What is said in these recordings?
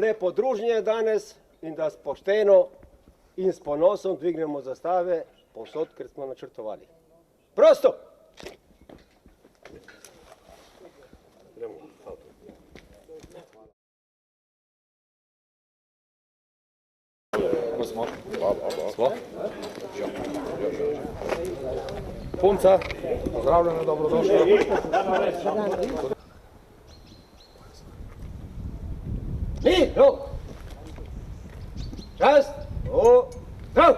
lepo druženje danes in da pošteno in s ponosom dvignemo zastave povsod, ker smo načrtovali. Prosto! Punca, pozdravljena, dobrodošla. Miro! Čas! Zdrav!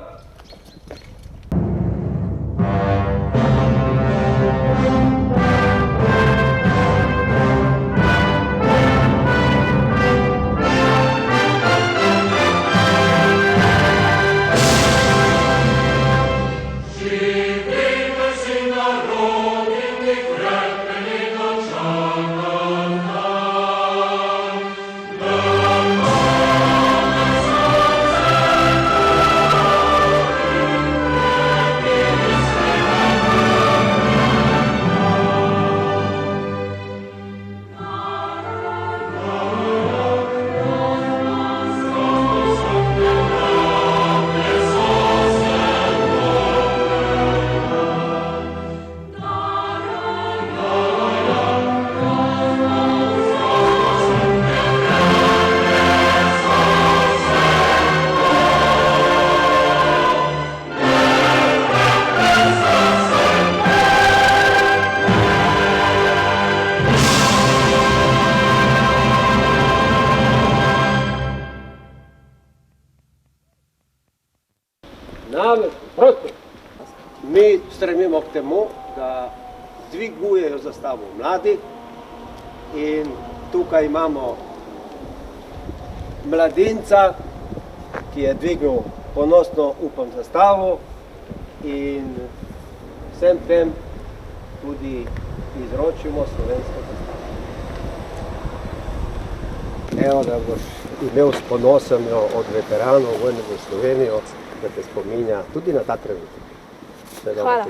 Mi stremimo k temu, da dvigujejo zastavo mladi in tukaj imamo mladinca, ki je dvignil ponosno, upam, zastavo in vsem tem tudi izročimo slovensko zastavo. Evo, da boš imel s ponosom od veteranov vojne za Slovenijo, da te spominja tudi na ta trenutek. Hvala.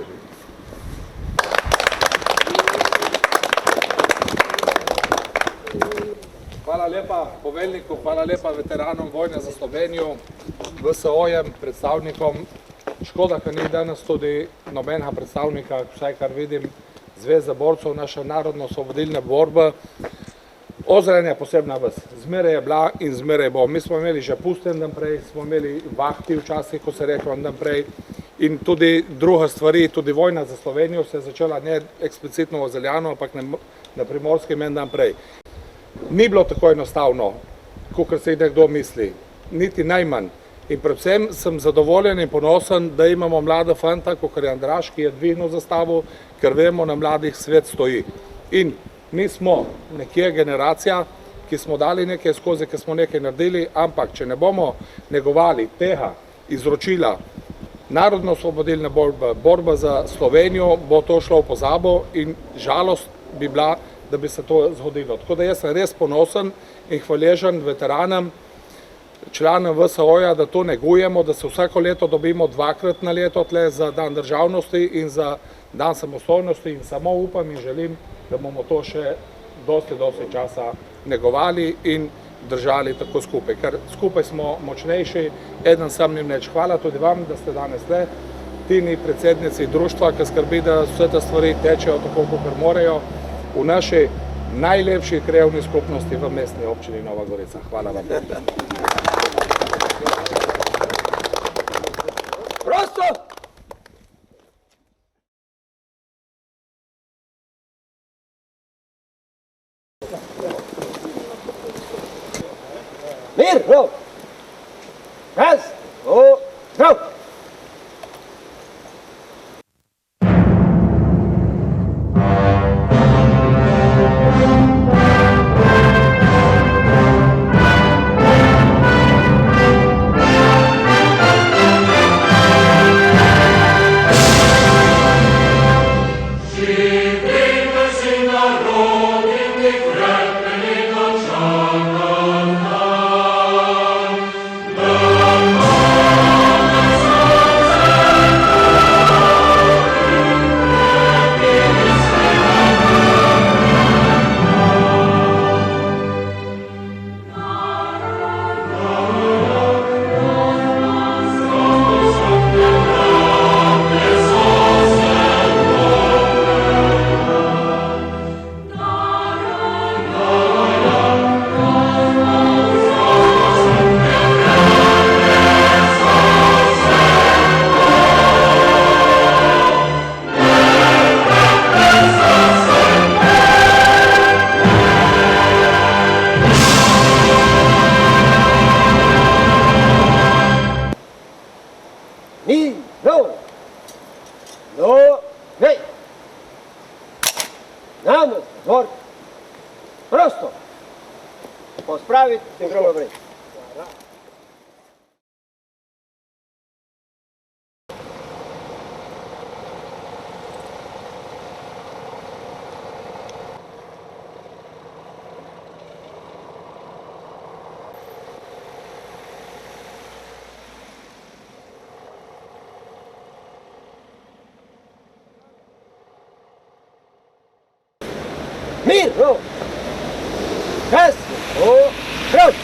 Hvala lepa poveljniku, hvala lepa veteranom vojne za Slovenijo, VSO-jem, predstavnikom. Škoda, ker ni danes tudi nobenega predstavnika, vsaj kar vidim, Zveze borcev, naše narodno-osvobodilne borbe. Ozrenje posebna vas. Zmeraj je bila in zmeraj bo. Mi smo imeli že pusten dan prej, smo imeli vahti včasih, ko se reklo dan prej. In tudi druga stvari, tudi vojna za Slovenijo se je začela ne eksplicitno v Zeljanu, ampak na Primorskem en dan prej. Ni bilo tako enostavno, kot se nekdo misli, niti najmanj. In predvsem sem zadovoljen in ponosen, da imamo mlada fanta, kot je Andraž, ki je dvignil zastavo, ker vemo, na mladih svet stoji. In mi smo nekje generacija, ki smo dali nekaj skozi, ki smo nekaj naredili, ampak če ne bomo negovali tega izročila, narodno-osvobodilna borba za Slovenijo, bo to šlo v pozabo in žalost bi bila, da bi se to zgodilo. Tako da jaz sem res ponosen in hvaležen veteranom, članom VSO-ja, da to negujemo, da se vsako leto dobimo dvakrat na leto tle za dan državnosti in za dan samostojnosti in samo upam in želim, da bomo to še dosti časa negovali in držali tako skupaj, ker skupaj smo močnejši, eden sam ni neč. Hvala tudi vam, da ste danes le, Tini, predsednici društva, ki skrbi, da vse te stvari tečejo tako, kot morajo v naši najlepši krajevni skupnosti v mestni občini Nova Gorica. Hvala vam. Prosto! Miro! Čas! Zdrav! Amen. popraviti in gremo naprej. Mir, no! Čas! Prav!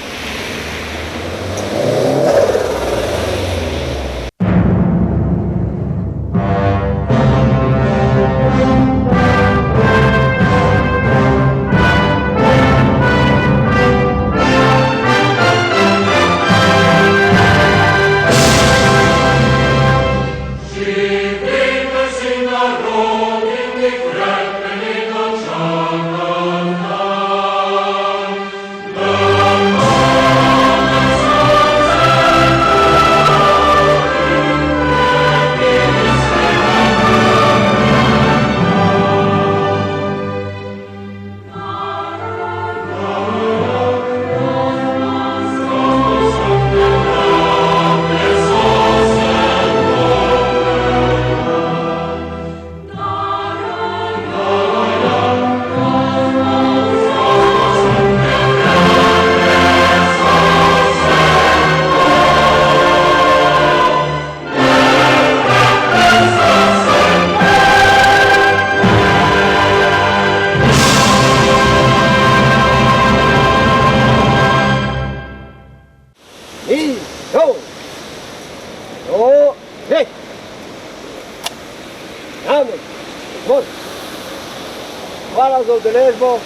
Hvala za udeležbo.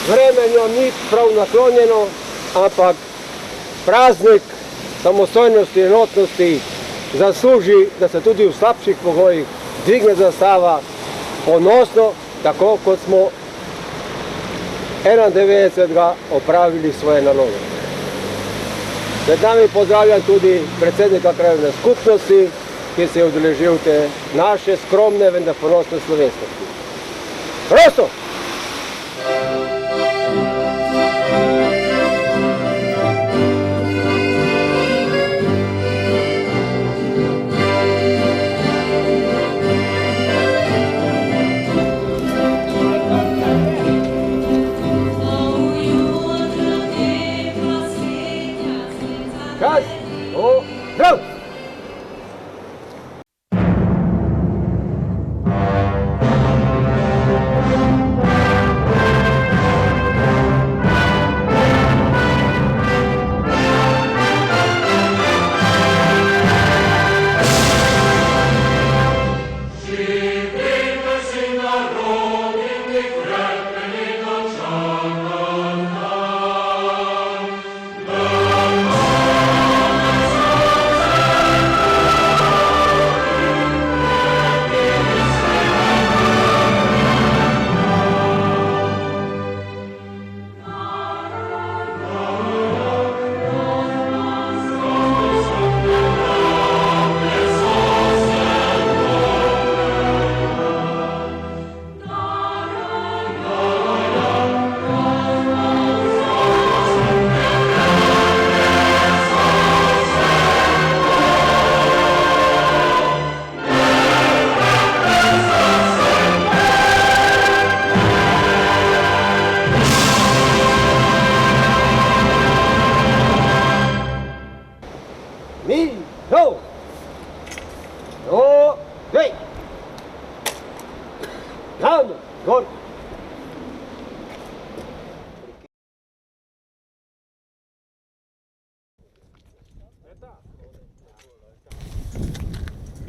Vreme njom ni prav naklonjeno, ampak praznik samostojnosti in enotnosti zasluži, da se tudi v slabših pogojih dvigne zastava ponosno, tako kot smo 91. opravili svoje naloge. Med nami pozdravljam tudi predsednika krajevne skupnosti, ki se je udeležil te naše skromne, vendar ponosne slovesnosti. Prosto! Čas! Zdrav!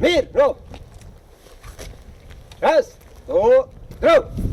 Mir, no! Raz, zdrav!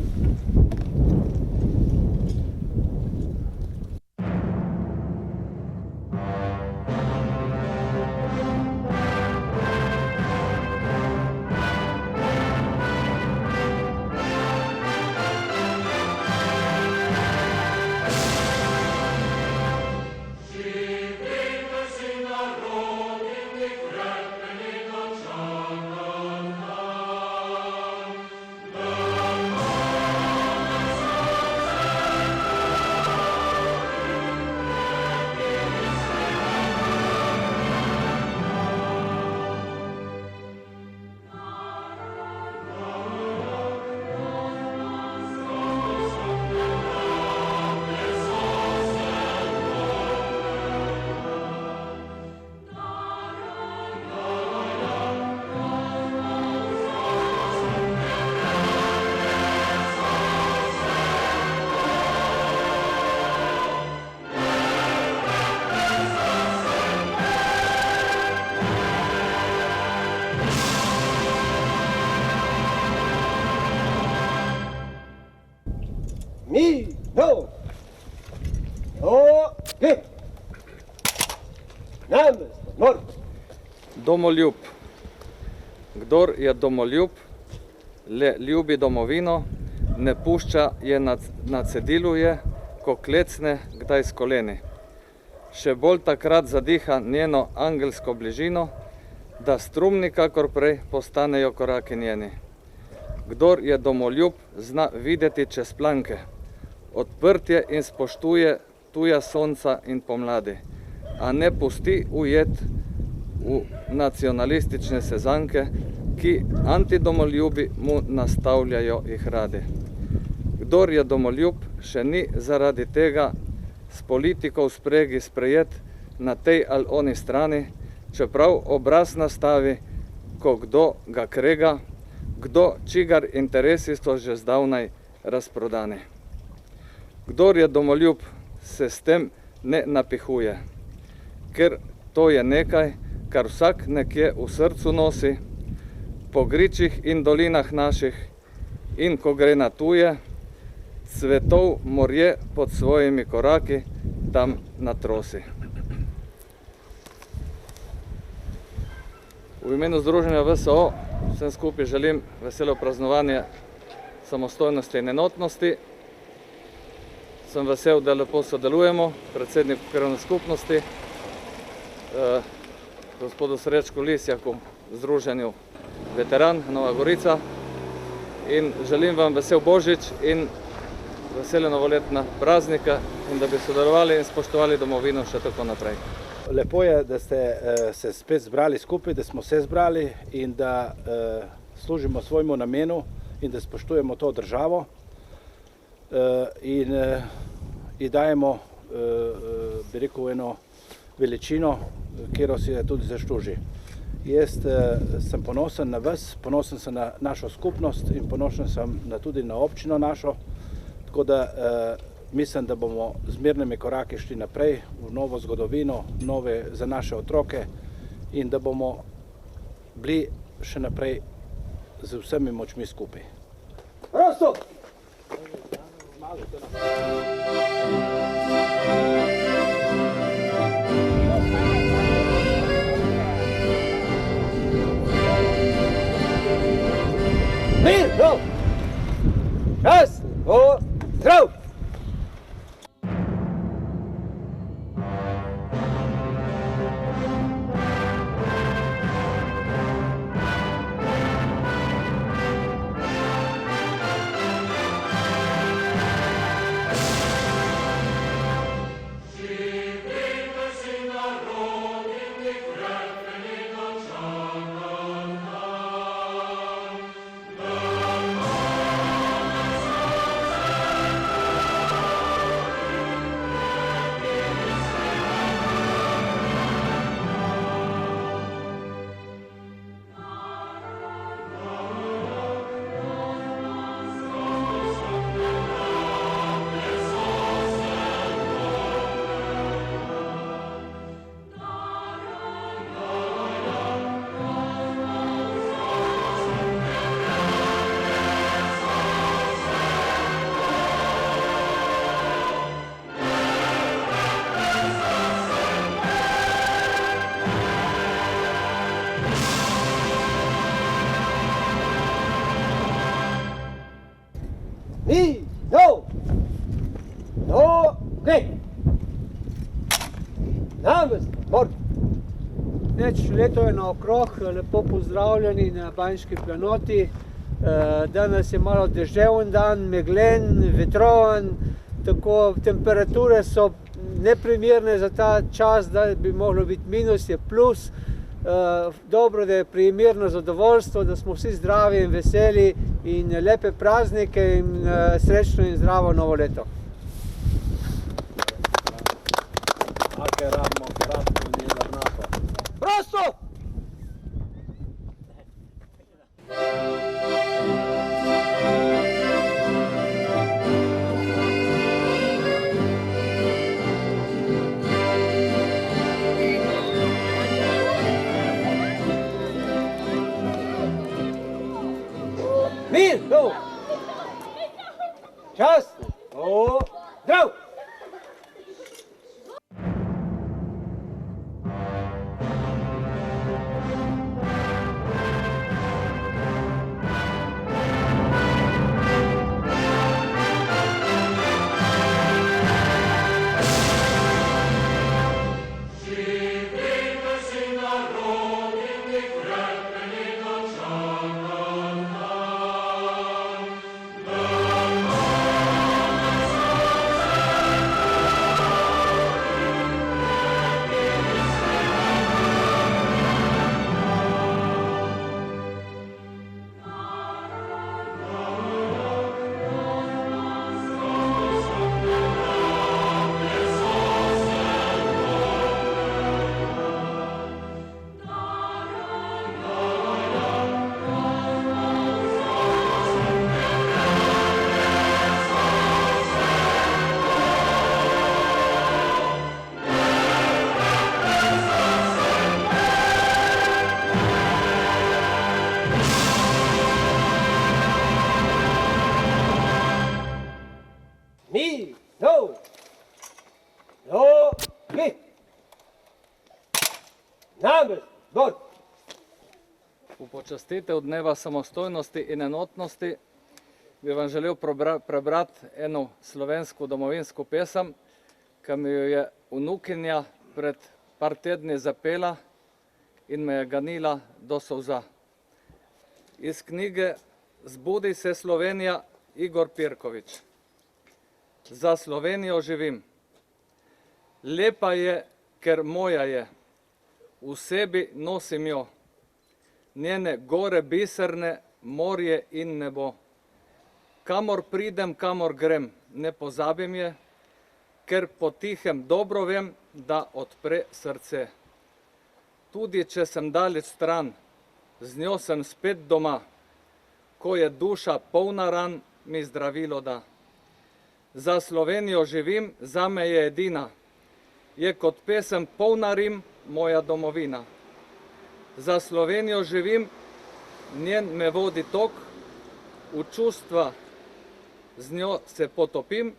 Namesto mord. Domoljub. Kdor je domoljub, le ljubi domovino, ne pušča je na cedilu je, ko klecne kdaj s koleni. Še bolj takrat zadiha njeno angelsko bližino, da strumni kakor prej postanejo koraki njeni. Kdor je domoljub, zna videti čez planke, odprtje in spoštuje tuja sonca in pomladi, a ne pusti ujet v nacionalistične sezanke, ki antidomoljubi mu nastavljajo jih radi. Kdor je domoljub, še ni zaradi tega s politikov spregi sprejet na tej ali oni strani, čeprav obraz nastavi, ko kdo ga krega, kdo čigar interesi so že zdavnaj razprodani. Kdor je domoljub, se s tem ne napihuje, ker to je nekaj, kar vsak nekje v srcu nosi, po gričih in dolinah naših, in ko gre na tuje, cvetov morje pod svojimi koraki tam natrosi. V imenu Združenja VSO vsem skupaj želim veselo praznovanje samostojnosti in enotnosti. Sem vesel, da lepo sodelujemo, predsednik krajevne skupnosti, gospodu Srečku Lisjaku, Združenju Veteran Nova Gorica, in želim vam vesel Božič in vesele novoletna praznika in da bi sodelovali in spoštovali domovino še tako naprej. Lepo je, da ste se spet zbrali skupaj, da smo se zbrali in da služimo svojemu namenu in da spoštujemo to državo in dajemo, bi rekel, eno veličino, kjer si je tudi zasluži. Jaz sem ponosen na vas, ponosen sem na našo skupnost in ponosen sem tudi na občino našo, tako da mislim, da bomo z mirnimi koraki šli naprej v novo zgodovino, nove za naše otroke in da bomo bili še naprej z vsemi močmi skupaj. Prosto! Mirno! Jasno! Zdrav! Leto je naokrog, lepo pozdravljeni na Banjški planoti. Danes je malo deževen dan, meglen, vetrovan, tako temperature so neprimerne za ta čas, da bi moglo biti minus, je plus. Dobro, da je primerno zadovoljstvo, da smo vsi zdravi in veseli in lepe praznike in srečno in zdravo novo leto. Prosto! Mirno! Časno! Zdrav! Namest, gor! V počastitev dneva samostojnosti in enotnosti bi vam želel prebrati eno slovensko domovinsko pesem, ki mi jo je vnukinja pred par tedni zapela in me je ganila do solza. Iz knjige Zbudi se Slovenija, Igor Pirkovič. Za Slovenijo živim. Lepa je, ker moja je. V sebi nosim jo. Njene gore biserne, morje in nebo. Kamor pridem, kamor grem, ne pozabim je, ker potihem dobro vem, da odpre srce. Tudi če sem daleč stran, z njo sem spet doma. Ko je duša polna ran, mi zdravilo da. Za Slovenijo živim, zame je edina. Je kot pesem polna rim, moja domovina. Za Slovenijo živim, njen me vodi tok, v čustva z njo se potopim,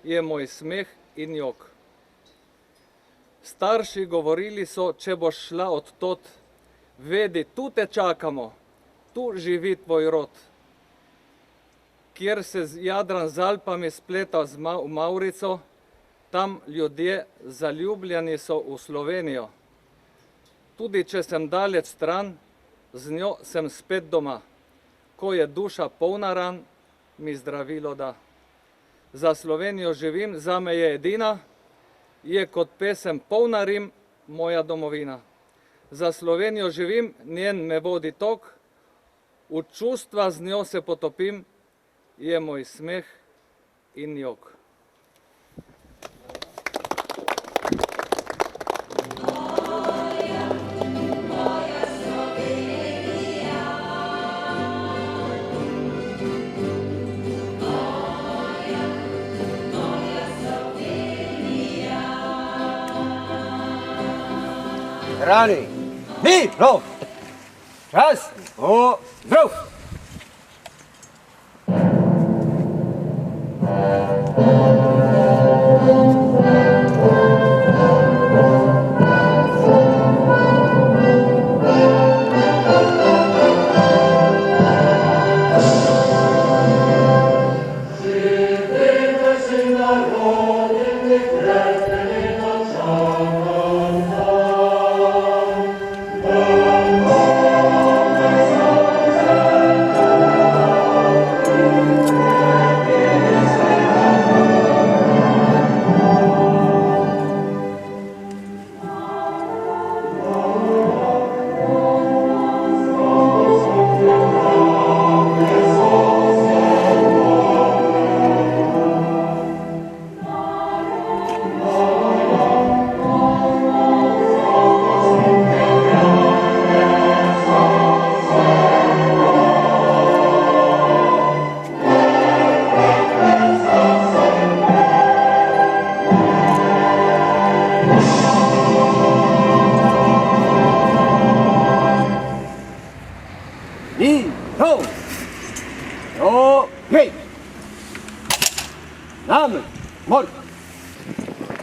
je moj smeh in jok. Starši govorili so, če boš šla od tot, vedi, tu te čakamo, tu živi tvoj rod. Kjer se Jadran z Alpami spleta z Maurico, tam ljudje zaljubljeni so v Slovenijo. Tudi če sem daleč stran, z njo sem spet doma. Ko je duša polna ran, mi zdravilo da. Za Slovenijo živim, zame je edina, je kot pesem polna rim, moja domovina. Za Slovenijo živim, njen me vodi tok, v čustva z njo se potopim, je moj smeh in jok. Rani, mi, prav, čas, zdrav!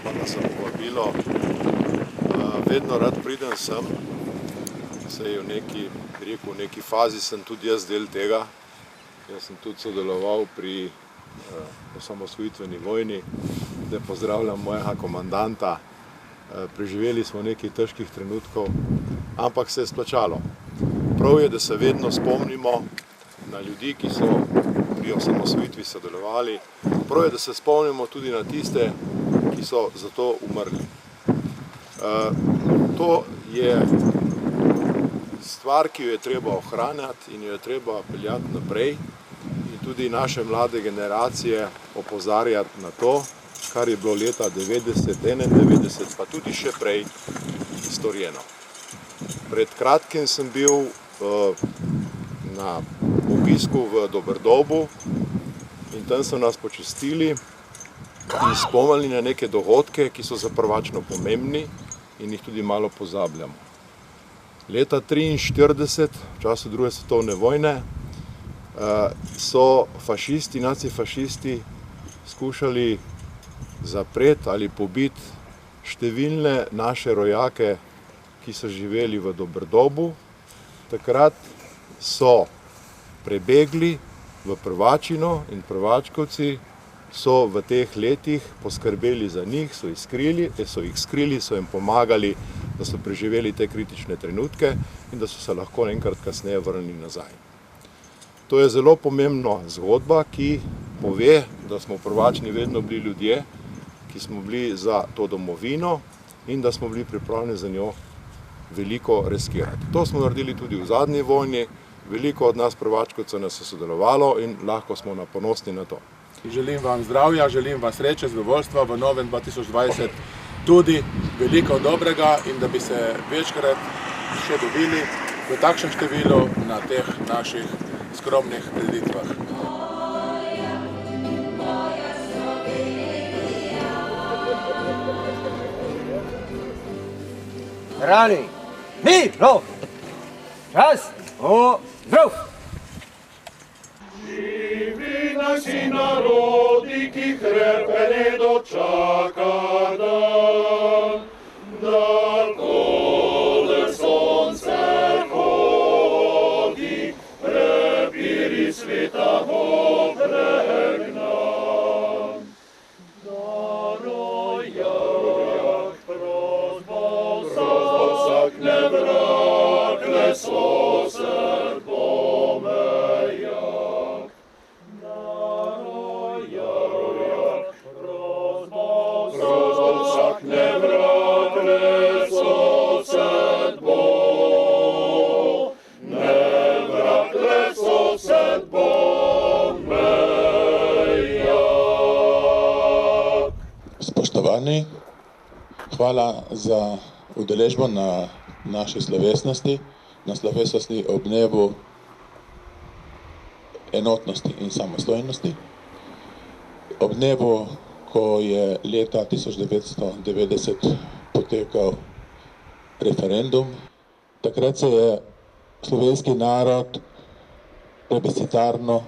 Hvala za povabilo. Vedno rad pridem sem, saj v neki fazi sem tudi jaz del tega. Jaz sem tudi sodeloval pri osamosvojitveni vojni, da pozdravljam mojega komandanta. Preživeli smo nekaj težkih trenutkov, ampak se je splačalo. Prav je, da se vedno spomnimo na ljudi, ki so pri osamosvojitvi sodelovali. Prav je, da se spomnimo tudi na tiste, ki so za to umrli. To je stvar, ki jo je treba ohranjati in jo je treba peljati naprej in tudi naše mlade generacije opozarjati na to, kar je bilo leta 90, 91, pa tudi še prej storjeno. Pred kratkim sem bil na obisku v Doberdobu in tam so nas počastili in spomnili na neke dogodke, ki so zaprvačno pomembni in jih tudi malo pozabljamo. Leta 1943, v času druge svetovne vojne, so fašisti, nacifašisti skušali zapreti ali pobiti številne naše rojake ki so živeli v Doberdobu, takrat so prebegli v Prvačino in Prvačkovci so v teh letih poskrbeli za njih, so jih skrili, so jim pomagali, da so preživeli te kritične trenutke in da so se lahko enkrat kasneje vrnili nazaj. To je zelo pomembna zgodba, ki pove, da smo v Prvačini vedno bili ljudje, ki smo bili za to domovino in da smo bili pripravljeni za njo veliko riskirati. To smo naredili tudi v zadnji vojni, veliko od nas Prvačkovcev nas je sodelovalo in lahko smo ponosni na to. Želim vam zdravja, želim vam sreče, zadovoljstva v novem 2020, tudi veliko dobrega in da bi se večkrat še dobili v takšnem številu na teh naših skromnih prireditvah. Rani, miro, čas, zdrav! Živi naši narodi, ki krepene dočaka dan, da kole sonce hodi, prepiri sveta bo pregnan. Da rojak prozbal vsak ne vrak, leso srd pomejak. Vsak ne vrak, leso srd bo, ne vrak, leso srd pomejak. Spoštovani, hvala za udeležbo na naši slovesnosti, na slovesnosti ob dnevu enotnosti in samostojnosti, ob dnevu, ko je leta 1990 potekal referendum. Takrat se je slovenski narod plebiscitarno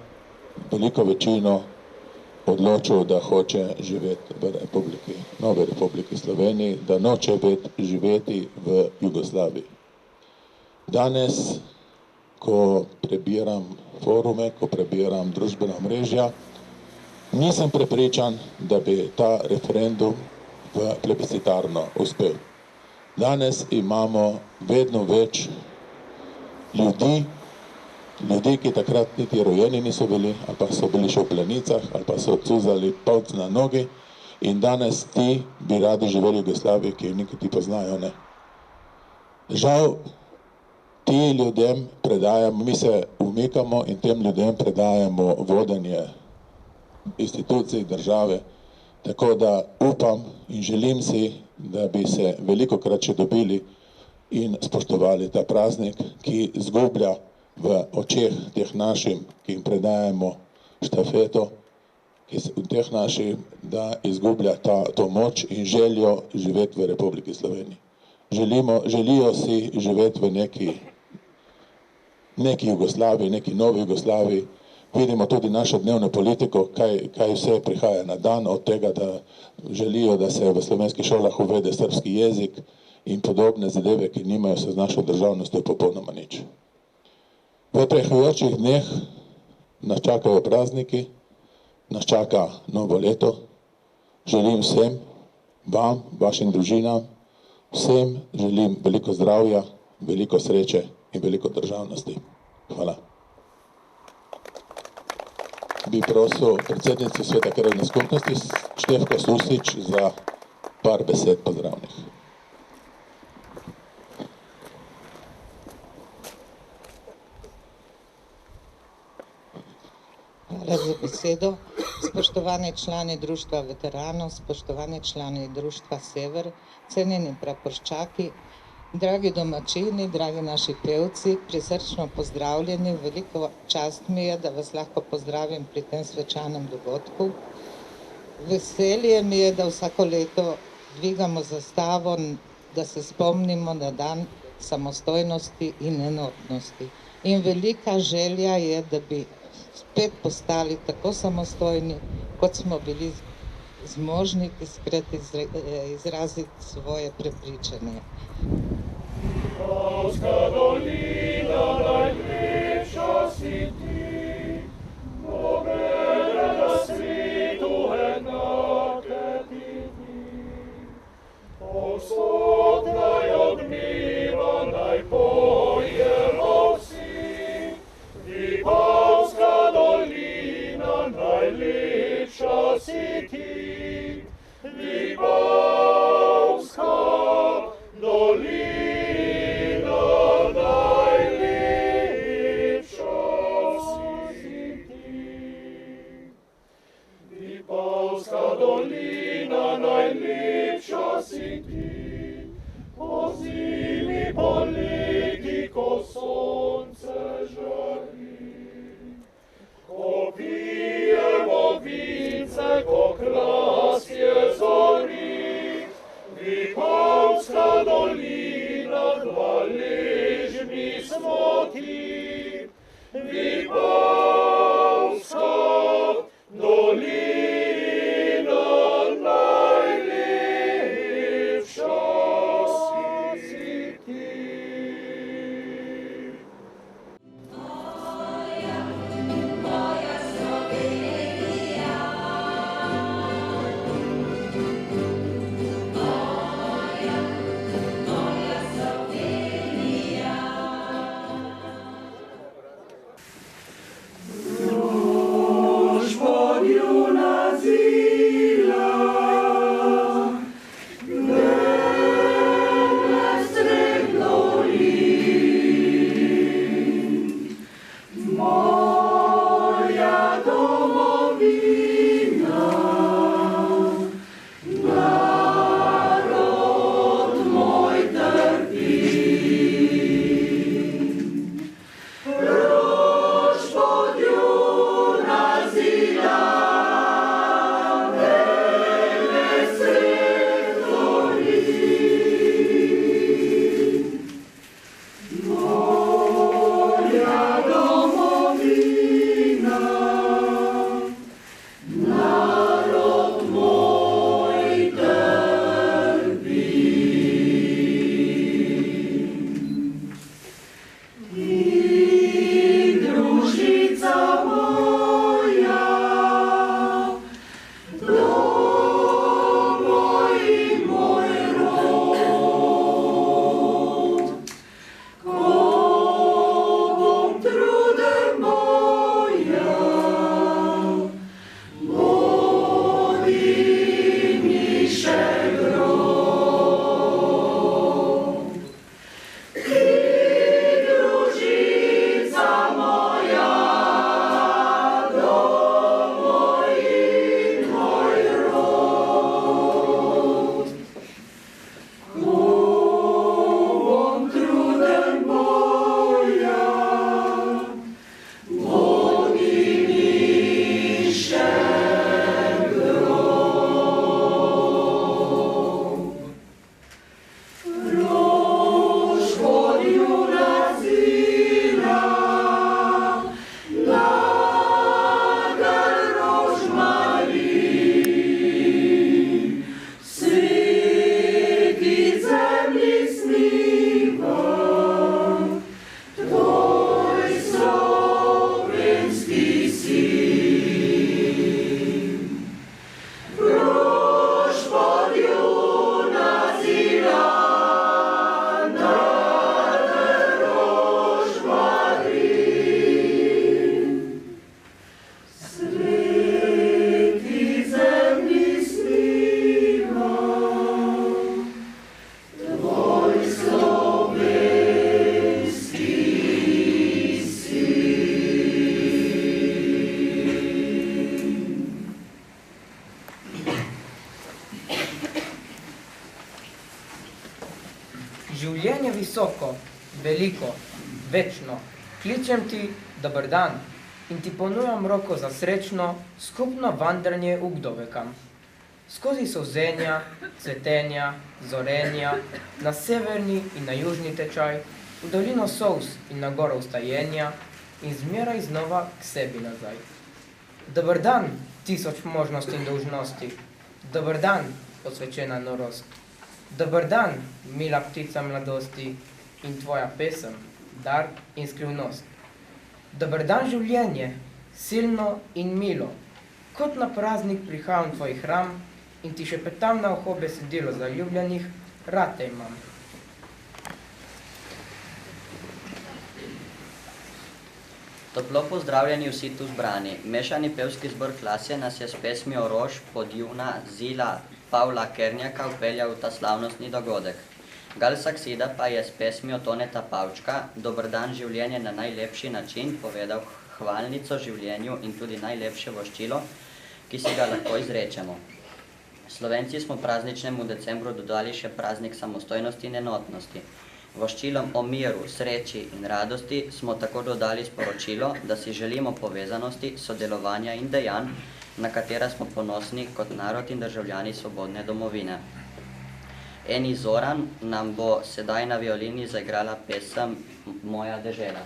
veliko večino odločil, da hoče živeti v Novi Republiki Sloveniji, da noče živeti v Jugoslaviji. Danes, ko prebiram forume, ko prebiram družbena omrežja, nisem prepričan, da bi ta referendum plebiscitarno uspel. Danes imamo vedno več ljudi, ki takrat niti rojeni niso bili, ali pa so bili še v Planicah, ali pa so cuzali palc na nogi in danes ti bi radi živeli v Jugoslaviji, ki jo nikoli poznajo, ne. Žal, ti ljudem predajamo, mi se umikamo in tem ljudem predajamo vodenje institucij, države, tako da upam in želim si, da bi se velikokrat še dobili in spoštovali ta praznik, ki izgublja v očeh teh našim, ki jim predajamo štafeto, v teh naših, da izgublja to moč in željo živeti v Republiki Sloveniji. Želijo si živeti v neki Jugoslaviji, neki novi Jugoslaviji. Vidimo tudi našo dnevno politiko, kaj vse prihaja na dan, od tega, da želijo, da se v slovenskih šolah uvede srbski jezik in podobne zadeve, ki nimajo se z našo državnostjo popolnoma nič. V prihajajočih dneh nas čakajo prazniki, nas čaka novo leto. Želim vsem, vam, vašim družinam, vsem želim veliko zdravja, veliko sreče in veliko državnosti. Hvala. Bi prosil predsednico Sveta krajevne skupnosti Štefko Susič za par besed pozdravnih. Hvala za besedo. Spoštovani člani Društva veteranov, spoštovani člani Društva Sever, cenjeni praporščaki, dragi domačini, dragi naši pevci, prisrčno pozdravljeni. Veliko čast mi je, da vas lahko pozdravim pri tem svečanem dogodku. Veselje mi je, da vsako leto dvigamo zastavo, da se spomnimo na dan samostojnosti in enotnosti. In velika želja je, da bi spet postali tako samostojni, kot smo bili zmožni izraziti svoje prepričanje. Polska dolina najlepša si ti, nobene na svetu enake ti ni. Povsod naj odmeva, naj pojemo vsi, Vipavska dolina najlepša si ti, Vipavska dolina najlepša si ti. Vipavska dolina najlepša si ti, pozimi, poleti, ko sonce žari. Ko pijemo vince, ko krasje zori, Vipavska dolina, hvaležni smo ti. Vipavska dolina najlepša si ti. Življenje visoko, veliko, večno, kličem ti, dober dan, in ti ponujam roko za srečno, skupno vandranje v kdovekam. Skozi solzenja, cvetenja, zorenja, na severni in na južni tečaj, v dolino solz in na goro vstajenja in zmeraj znova k sebi nazaj. Dober dan, tisoč možnosti in dolžnosti, dober dan, posvečena norost. Dober dan, mila ptica mladosti in tvoja pesem, dar in skrivnost. Dober dan, življenje, silno in milo. Kot na praznik prihajam v tvoj hram in ti šepetam na uho besedilo zaljubljenih, rad te imam. Toplo pozdravljeni vsi tu zbrani. Mešani pevski zbor Klasje nas je s pesmijo Rož podjuna Zila Pavla Kernjaka upeljal v ta slavnostni dogodek. Gal Saksida pa je s pesmijo Toneta Pavčka Dober dan življenje na najlepši način povedal hvalnico življenju in tudi najlepše voščilo, ki si ga lahko izrečemo. Slovenci smo prazničnemu decembru dodali še praznik samostojnosti in enotnosti. Voščilom o miru, sreči in radosti smo tako dodali sporočilo, da si želimo povezanosti, sodelovanja in dejanj, na katera smo ponosni kot narod in državljani svobodne domovine. Eni Zoran nam bo sedaj na violini zaigrala pesem Moja dežela.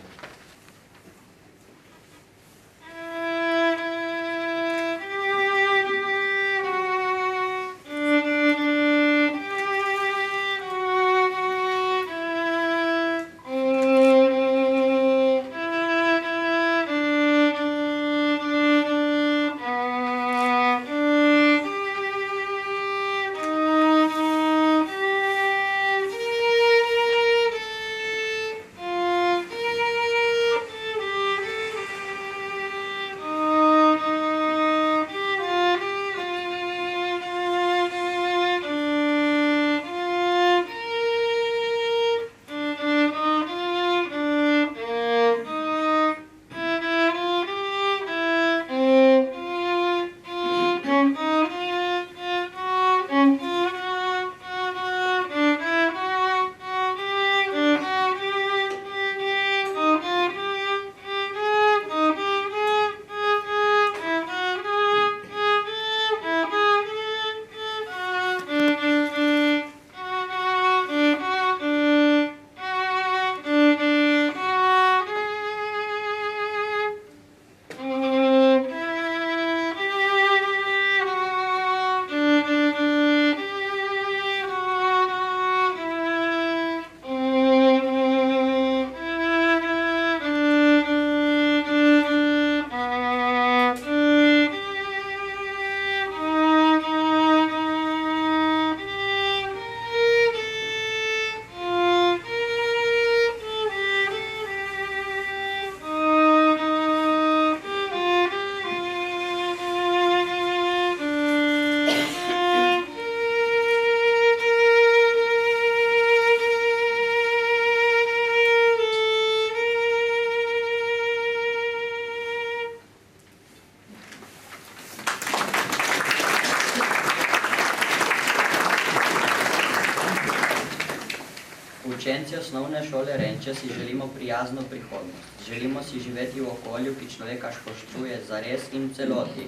Učenci osnovne šole Renče si želimo prijazno prihodnost. Želimo si živeti v okolju, ki človeka spoštuje zares in v celoti.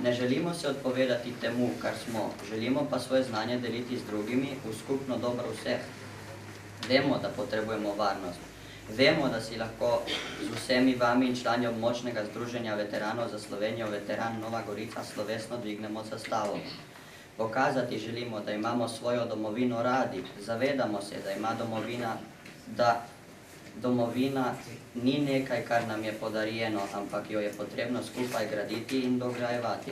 Ne želimo se odpovedati temu, kar smo, želimo pa svoje znanje deliti z drugimi v skupno dobro vseh. Vemo, da potrebujemo varnost. Vemo, da si lahko z vsemi vami in člani območnega združenja veteranov za Slovenijo Veteran Nova Gorica slovesno dvignemo zastavo. Pokazati želimo, da imamo svojo domovino radi, zavedamo se, da domovina ni nekaj, kar nam je podarjeno, ampak jo je potrebno skupaj graditi in dograjevati.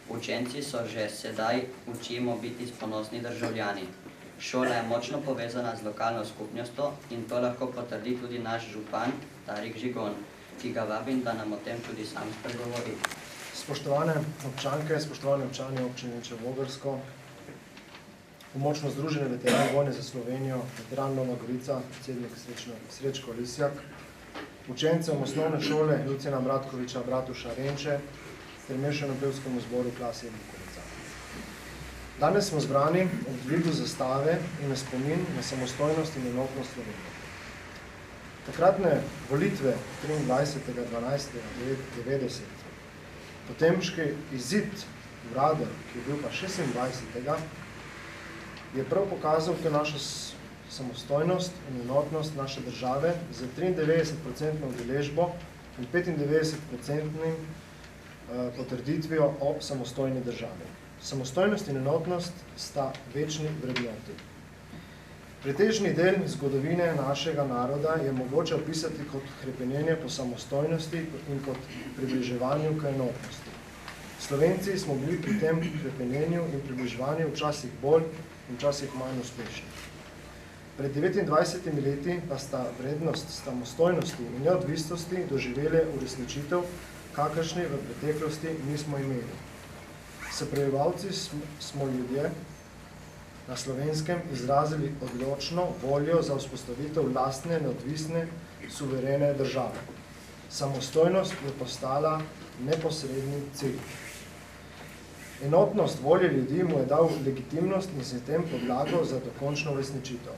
Učenci so že sedaj učimo biti ponosni državljani. Šola je močno povezana z lokalno skupnostjo in to lahko potrdi tudi naš župan Tarik Žigon, ki ga vabim, da nam o tem tudi sam spregovori. Spoštovane občanke, spoštovani občani občine Vogrsko, Območno združenje veteranov vojne za Slovenijo, Veteran Nova Gorica, predsednik Srečko Lisjak, učencem osnovne šole Lucina Mratkoviča Bratuša Renče ter mešanem pevskemu zboru Klasje Bukovica. Danes smo zbrani ob dvigu zastave in na spomin na samostojnost in enotnost Slovenije. Takratne volitve 23.12.1990, potemški izid urada, ki je bil pa 26. je prav pokazal to našo samostojnost in enotnost naše države z 93% udeležbo in 95% potrditvijo o samostojni državi. Samostojnost in enotnost sta večni vrednoti. Pretežni del zgodovine našega naroda je mogoče opisati kot hrepenenje po samostojnosti in kot približevanju k enotnosti. Slovenci smo bili pri tem hrepenenju in približevanju včasih bolj in včasih manj uspešni. Pred 29 leti pa sta vrednost samostojnosti in neodvisnosti doživele uresničitev, kakršni v preteklosti nismo imeli. Se prebivalci smo ljudje na Slovenskem izrazili odločno voljo za vzpostavitev lastne, neodvisne, suverene države. Samostojnost je postala neposredni cilj. Enotnost volje ljudi mu je dal legitimnost in s tem podlago za dokončno uresničitev.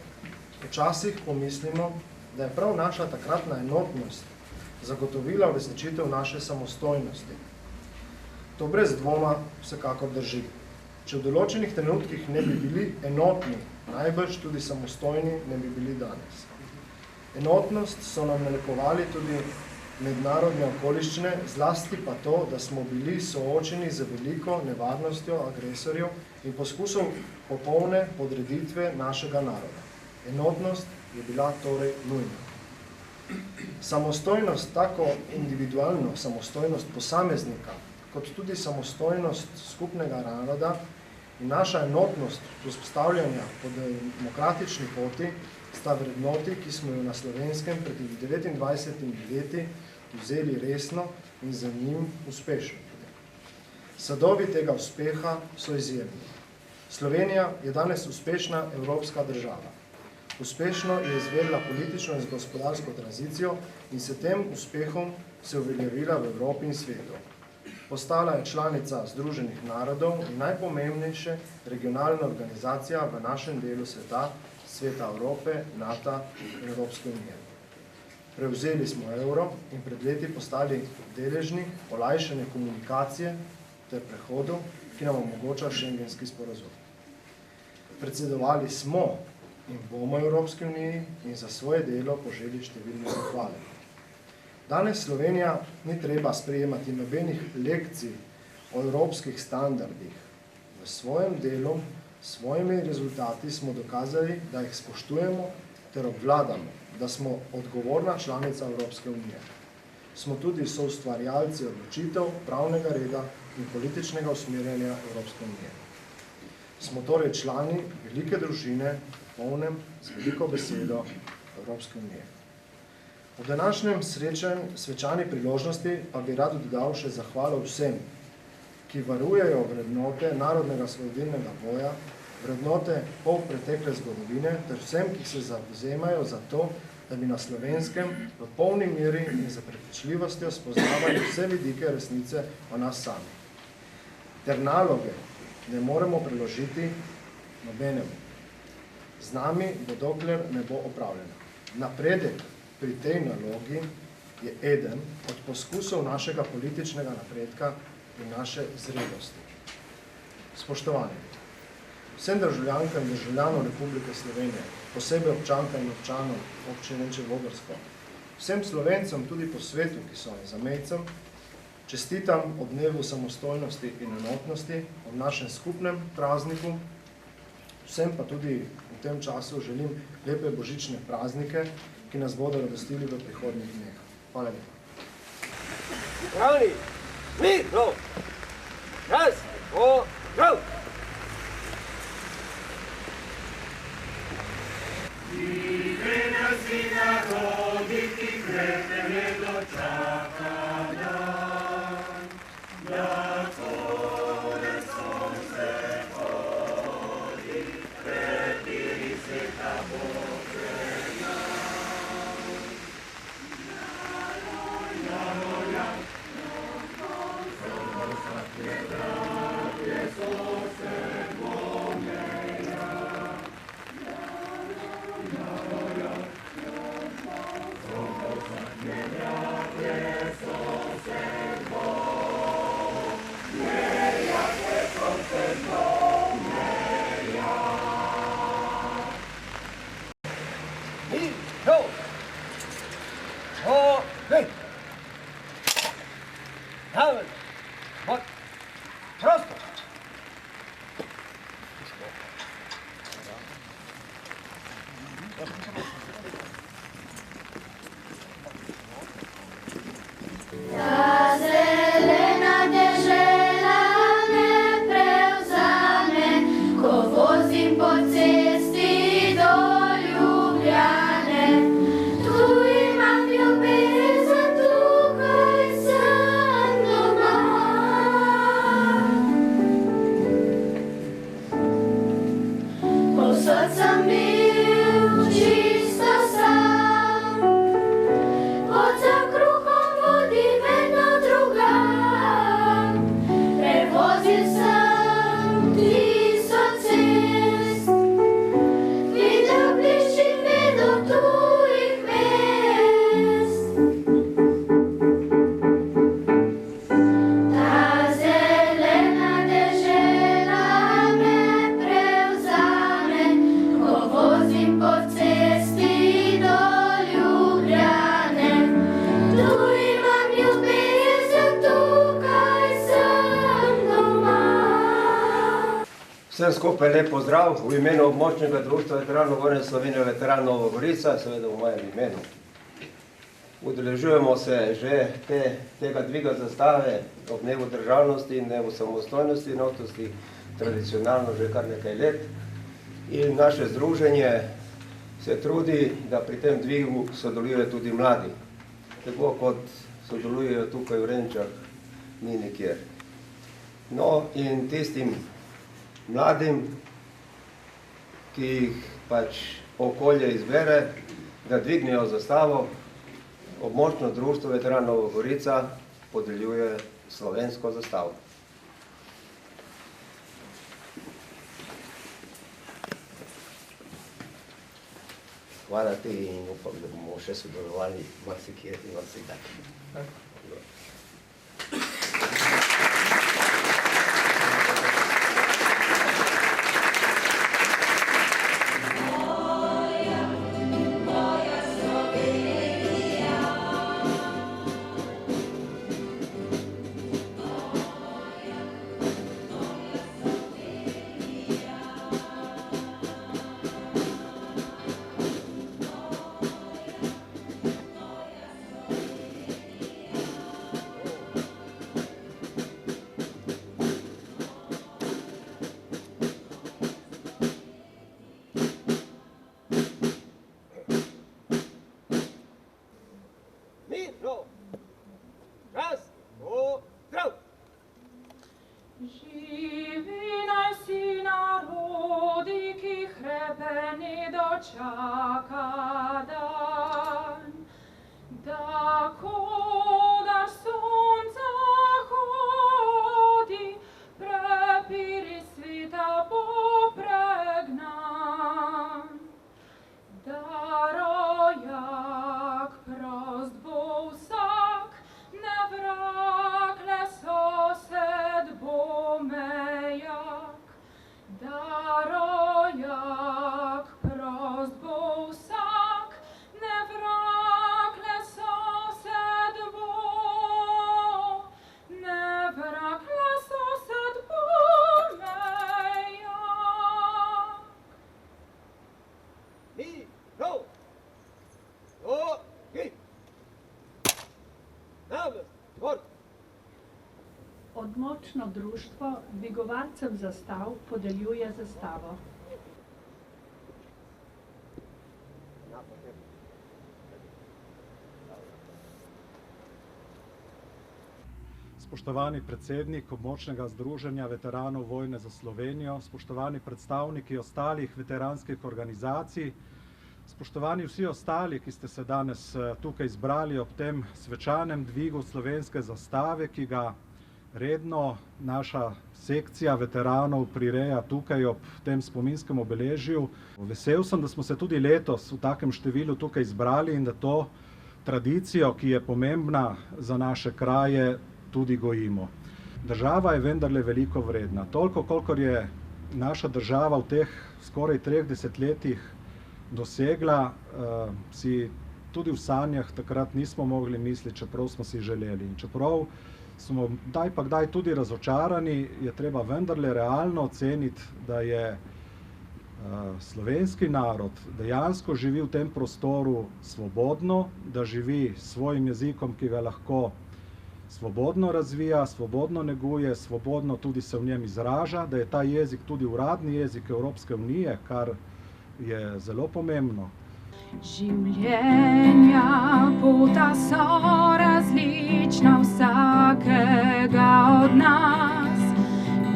Včasih pomislimo, da je prav naša takratna enotnost zagotovila uresničitev naše samostojnosti. To brez dvoma vsekakor drži. Če v določenih trenutkih ne bi bili enotni, najbrž tudi samostojni ne bi bili danes. Enotnost so nam narekovali tudi mednarodne okoliščine, zlasti pa to, da smo bili soočeni z veliko nevarnostjo agresorjev in poskusov popolne podreditve našega naroda. Enotnost je bila torej nujna. Samostojnost, tako individualno samostojnost posameznika, kot tudi samostojnost skupnega naroda in naša enotnost vzpostavljanja po demokratični poti sta vrednoti, ki smo jo na Slovenskem pred 29 leti vzeli resno in za njim uspešno. Sadovi tega uspeha so izjemni. Slovenija je danes uspešna evropska država. Uspešno je izvedla politično in gospodarsko tranzicijo in s tem uspehom se uveljavila v Evropi in svetu. Postala je članica Združenih narodov in najpomembnejša regionalna organizacija v našem delu sveta, Sveta Evrope, NATO in Evropske unije. Prevzeli smo evro in pred leti postali deležni olajšane komunikacije ter prehodu, ki nam omogoča šengenski sporazum. Predsedovali smo in bomo Evropski uniji in za svoje delo poželi številne zahvale. Danes Slovenija ni treba sprejemati nobenih lekcij o evropskih standardih. V svojem delu, s svojimi rezultati smo dokazali, da jih spoštujemo ter obvladamo, da smo odgovorna članica Evropske unije. Smo tudi soustvarjalci odločitev, pravnega reda in političnega usmerjanja Evropske unije. Smo torej člani velike družine, polnem z veliko besedo Evropske unije. V današnjem svečani priložnosti pa bi rad dodal še zahvalo vsem, ki varujejo vrednote narodnega osvobodilnega boja, vrednote pol pretekle zgodovine, ter vsem, ki se zavzemajo za to, da bi na Slovenskem v polni meri in za prepričljivostjo spoznavali vse vidike resnice o nas sami. Ter naloge ne moremo preložiti nobenemu. Z nami bo dokler ne bo opravljeno. Napredek pri tej nalogi je eden od poskusov našega političnega napredka in naše zrelosti. Spoštovani, vsem državljankam in državljanom Republike Slovenije, posebej občankam in občanom občine Vogrsko, vsem Slovencem tudi po svetu, ki so zamejcem, čestitam ob dnevu samostojnosti in enotnosti, ob našem skupnem prazniku, vsem pa tudi v tem času želim lepe božične praznike, ki nas bodo radostili v prihodnjih dneh. Hvala lepa. Pravni, mirno, raz, prav. Vivena si narodi, ki krepene dočaka dan, da konec sonce hodi, prepiri se ta Božena. Ta zelena dežela me prevzame, ko vozim po cesti do Ljubljane. Tu imam ljubezen, tukaj sem doma. Povsod sem bil čisto sam, pot za kruhom vodi vedno drugam. Prevozil sem 1000 cest, videl bližnjih vedel tujih mest. Ta zelena dežela me prevzame, ko vozim po cesti do Ljubljane. Tu imam ljubezen, tukaj sem doma. Vsem skupaj lep pozdrav v imenu območnega društva veteranov vojne Slovenije Veteran Nova Gorica, seveda v mojem imenu. Udeležujemo se že tega dviga zastave ob dnevu državnosti in dnevu samostojnosti in enotnosti tradicionalno že kar nekaj let. In naše združenje se trudi, da pri tem dvigu sodelujejo tudi mladi. Tako kot sodelujejo tukaj v Renčah, ni nikjer. No in tistim mladim, ki jih pač okolje izbere, da dvignejo zastavo, območno društvo Veteran Nova Gorica podeljuje slovensko zastavo. Hvala ti in upam, da bomo še sodelovali marsikje in marsikdaj. Živi naj si narodi, ki hrebeni dočaka dan, da kodaš sonca hodi, prepiri svita popregnan. Da rojak prost bo vsak, ne vrag le sosed bo mejak. Da rojak prost bo vsak, ne vrag le sosed bo, ne vrag le sosed bo mejak. Območno društvo dvigovalcem zastav podeljuje zastavo. Spoštovani predsednik območnega združenja veteranov vojne za Slovenijo, spoštovani predstavniki ostalih veteranskih organizacij, spoštovani vsi ostali, ki ste se danes tukaj zbrali ob tem svečanem dvigu slovenske zastave, ki ga redno naša sekcija veteranov prireja tukaj ob tem spominskem obeležju. Vesel sem, da smo se tudi letos v takem številu tukaj zbrali in da to tradicijo, ki je pomembna za naše kraje, tudi gojimo. Država je vendarle veliko vredna. Toliko, kolikor je naša država v teh skoraj 3 desetletjih dosegla, si tudi v sanjah takrat nismo mogli misliti, čeprav smo si želeli. In čeprav smo kdaj pa kdaj tudi razočarani, je treba vendarle realno oceniti, da je slovenski narod dejansko živi v tem prostoru svobodno, da živi s svojim jezikom, ki ga lahko svobodno razvija, svobodno neguje, svobodno tudi se v njem izraža, da je ta jezik tudi uradni jezik Evropske unije, kar je zelo pomembno. Življenja pota so različna vsakega od nas.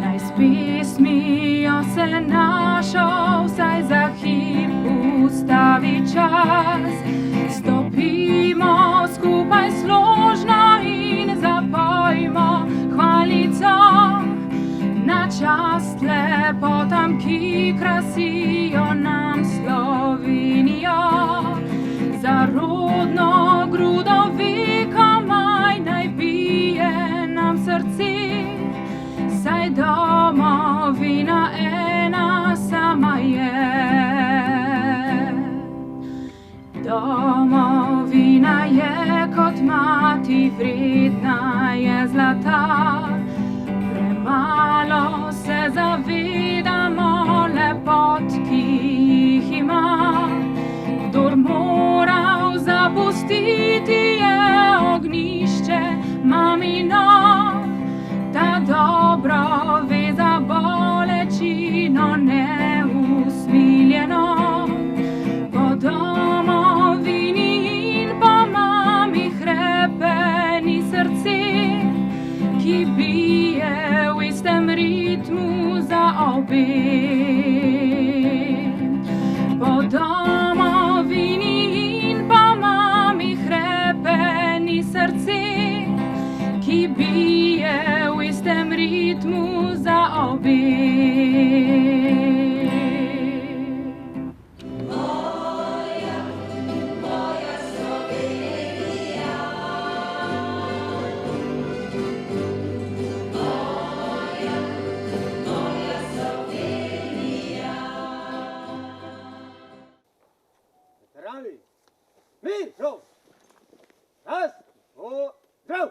Naj spismijo se našo, vsaj za hip ustavi čas. Stopimo skupaj složno in zapojmo hvalico na čast lepotam, ki krasijo nam Slovenijo. Za rodno grudo vekomaj naj bije nam srce, saj domovina ena sama je. Domovina je kot mati, vredna je zlata. Premalo se zavedamo lepot, ki jih ima. Kdor moral zapustiti je ognišče mamino, ta dobro ve za bolečino neusmiljeno. Po domovini in po mami hrepeni srce, ki bije v istem ritmu za obe. Po domovini in po mami hrepeni srce, ki bije v istem ritmu za obe. Veterani, mir, šel! Raz, dva, zdrav!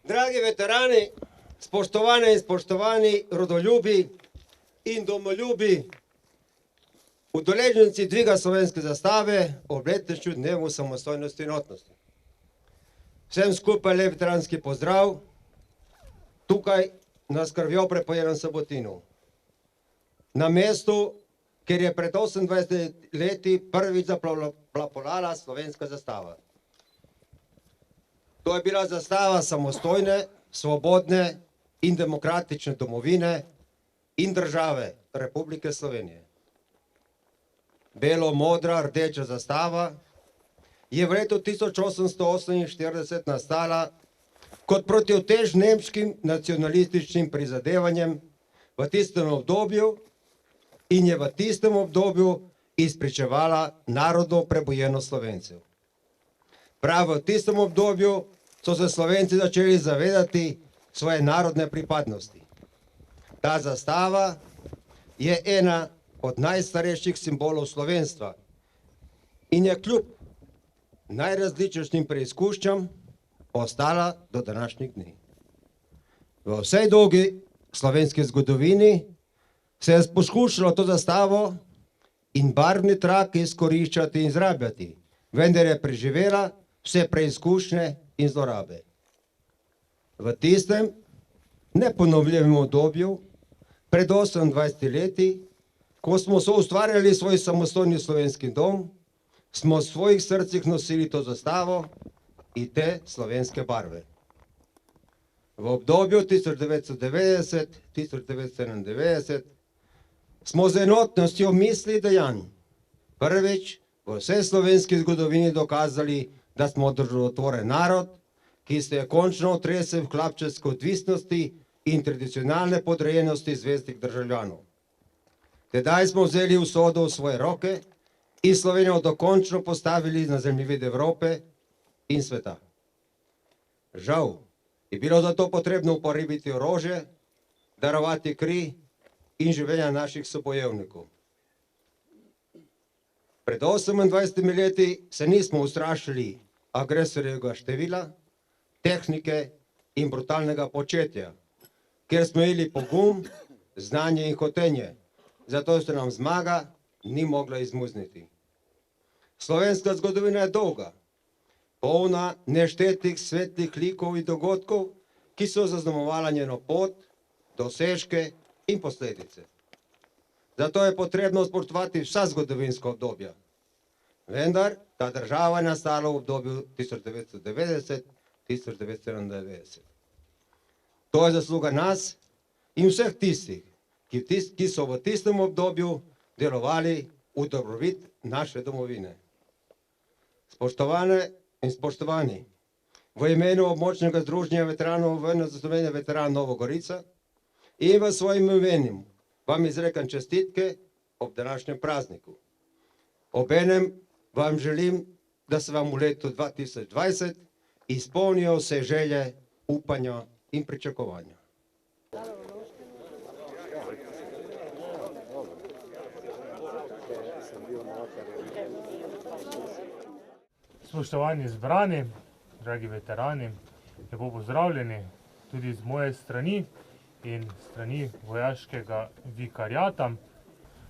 Dragi veterani, spoštovane in spoštovani rodoljubi in domoljubi, udeleženci dviga slovenske zastave ob letošnjem dnevu samostojnosti in enotnosti. Vsem skupaj lep veteranski pozdrav, tukaj na krvjo prepojenem Sabotinu. Na mestu, kjer je pred 28 leti prvič zaplapolala slovenska zastava. To je bila zastava samostojne, svobodne in demokratične domovine in države Republike Slovenije. Belo-modra rdeča zastava je v letu 1848 nastala kot protivtež nemškim nacionalističnim prizadevanjem v tistem obdobju in je v tistem obdobju izpričevala narodno prebojenost Slovencev. Prav v tistem obdobju so se Slovenci začeli zavedati svoje narodne pripadnosti. Ta zastava je ena od najstarejših simbolov slovenstva in je kljub najrazličnejšim preizkušnjam ostala do današnjih dni. V vsej dolgi slovenski zgodovini se je poskušalo to zastavo in barvni trak izkoriščati in zrabljati, vendar je preživela vse preizkušnje in zlorabe. V tistem neponovljivem obdobju, pred 28 leti, ko smo soustvarjali svoj samostojni slovenski dom, smo v svojih srcih nosili to zastavo in te slovenske barve. V obdobju 1990-1991 smo z enotnostjo misli dejanj prvič v vsej slovenski zgodovini dokazali, da smo državotvoren narod, ki se je končno otresel v hlapčevske odvisnosti in tradicionalne podrejenosti zveznih državljanov. Tedaj smo vzeli usodo v svoje roke in Slovenijo dokončno postavili na zemljevid Evrope in sveta. Žal je bilo zato potrebno uporabiti orožje, darovati kri in življenja naših sobojevnikov. Pred 28 leti se nismo ustrašili agresorjevega števila, tehnike in brutalnega početja, ker smo imeli pogum, znanje in hotenje, zato se nam zmaga ni mogla izmuzniti. Slovenska zgodovina je dolga, polna neštetih svetlih likov in dogodkov, ki so zaznamovala njeno pot, dosežke in posledice. Zato je potrebno spoštovati vsa zgodovinska obdobja. Vendar ta država je nastala v obdobju 1990-1991. To je zasluga nas in vseh tistih, ki so v tistem obdobju delovali v dobrobit naše domovine. Spoštovane in spoštovani, v imenu območnega združenja veteranov vojne za Slovenijo veteran Nova Gorica in v svojim imenu vam izrekam čestitke ob današnjem prazniku. Obenem vam želim, da se vam v letu 2020 izpolnijo vse želje, upanja in pričakovanja. Spoštovani zbrani, dragi veterani, lepo pozdravljeni tudi z moje strani in strani vojaškega vikariata.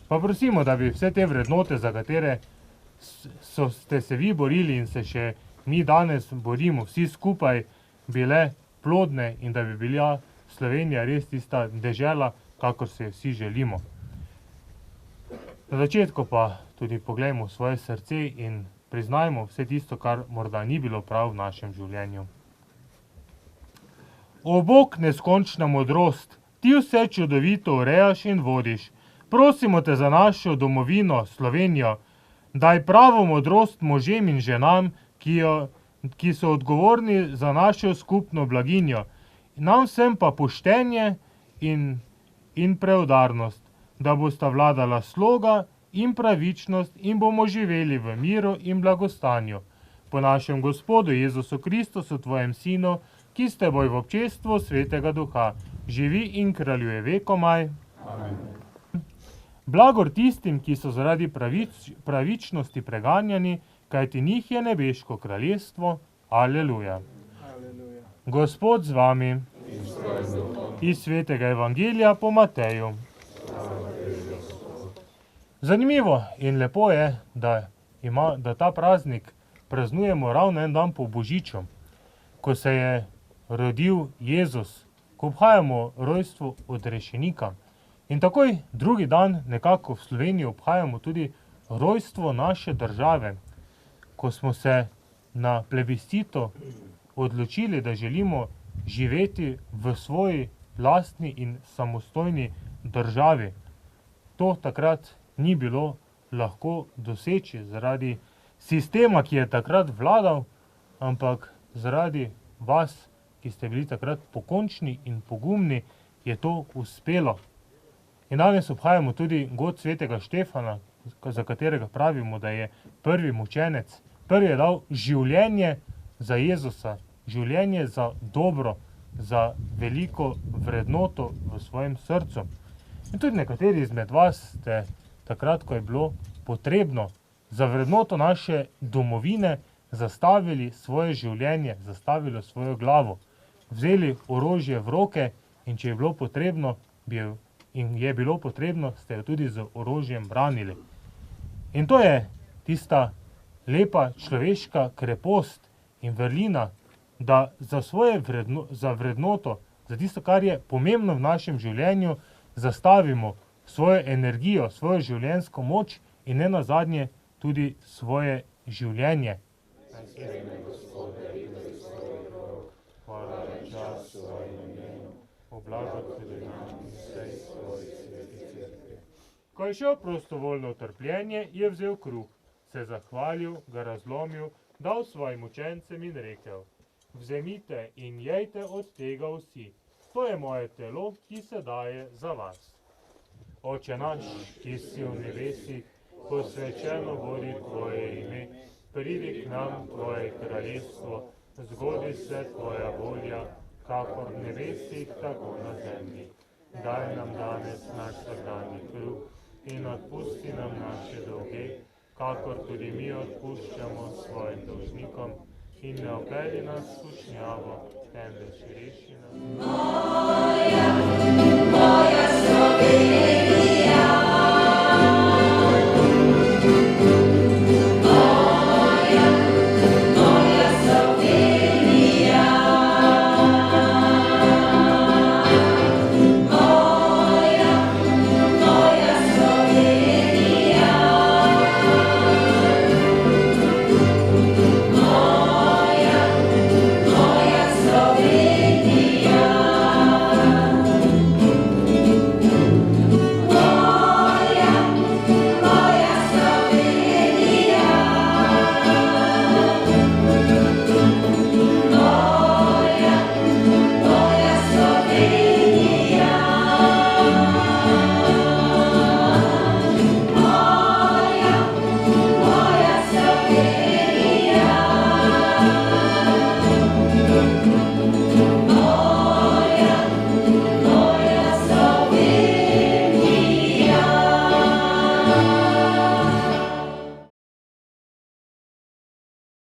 Pa prosimo, da bi vse te vrednote, za katere ste se vi borili in se še mi danes borimo vsi skupaj, bile plodne in da bi bila Slovenija res tista dežela, kakor se vsi želimo. Na začetku pa tudi poglejmo svoje srce in priznajmo vse tisto, kar morda ni bilo prav v našem življenju. O Bog, neskončna modrost, ti vse čudovito urejaš in vodiš. Prosimo te za našo domovino, Slovenijo, daj pravo modrost možem in ženam, ki so odgovorni za našo skupno blaginjo. Nam vsem pa poštenje in preudarnost, da bosta vladala sloga in pravičnost in bomo živeli v miru in blagostanju. Po našem Gospodu Jezusu Kristusu, tvojem Sinu, ki s teboj v občestvu Svetega Duha, živi in kraljuje vekomaj. Amen. Blagor tistim, ki so zaradi pravičnosti preganjani, kajti njih je nebeško kraljestvo. Aleluja. Gospod z vami. Iz Svetega Evangelija po Mateju. Zanimivo in lepo je, da ta praznik praznujemo ravno en dan po Božiču, ko se je rodil Jezus, ko obhajamo rojstvo odrešenika. In takoj drugi dan nekako v Sloveniji obhajamo tudi rojstvo naše države, ko smo se na plebiscitu odločili, da želimo živeti v svoji lastni in samostojni državi. To takrat ni bilo lahko doseči zaradi sistema, ki je takrat vladal, ampak zaradi vas, ki ste bili takrat pokončni in pogumni, je to uspelo. In danes obhajamo tudi god svetega Štefana, za katerega pravimo, da je prvi mučenec. Prvi je dal življenje za Jezusa, življenje za dobro, za veliko vrednoto v svojem srcu. In tudi nekateri izmed vas ste takrat, ko je bilo potrebno za vrednoto naše domovine, zastavili svoje življenje, zastavili svojo glavo, vzeli orožje v roke in če je bilo potrebno, ste jo tudi z orožjem branili. In to je tista lepa človeška krepost in vrlina, da za vrednoto, za tisto, kar je pomembno v našem življenju, zastavimo svojo energijo, svojo življenjsko moč in ne nazadnje tudi svoje življenje. Hvala času in imenu, Ko je šel prostovoljno v trpljenje, je vzel kruh, se zahvalil, ga razlomil, dal svojim učencem in rekel: Vzemite in jejte od tega vsi, to je moje telo, ki se daje za vas. Oče naš, ki si v nebesih, posvečeno bodi tvoje ime, pridi k nam tvoje kraljestvo, zgodi se tvoja volja, kakor v nebesih, tako na zemlji. Daj nam danes naš vsakdanji kruh in odpusti nam naše dolge, kakor tudi mi odpuščamo svojim dolžnikom, in ne vpelji nas v skušnjavo, temveč reši nas. Moja Slovenija.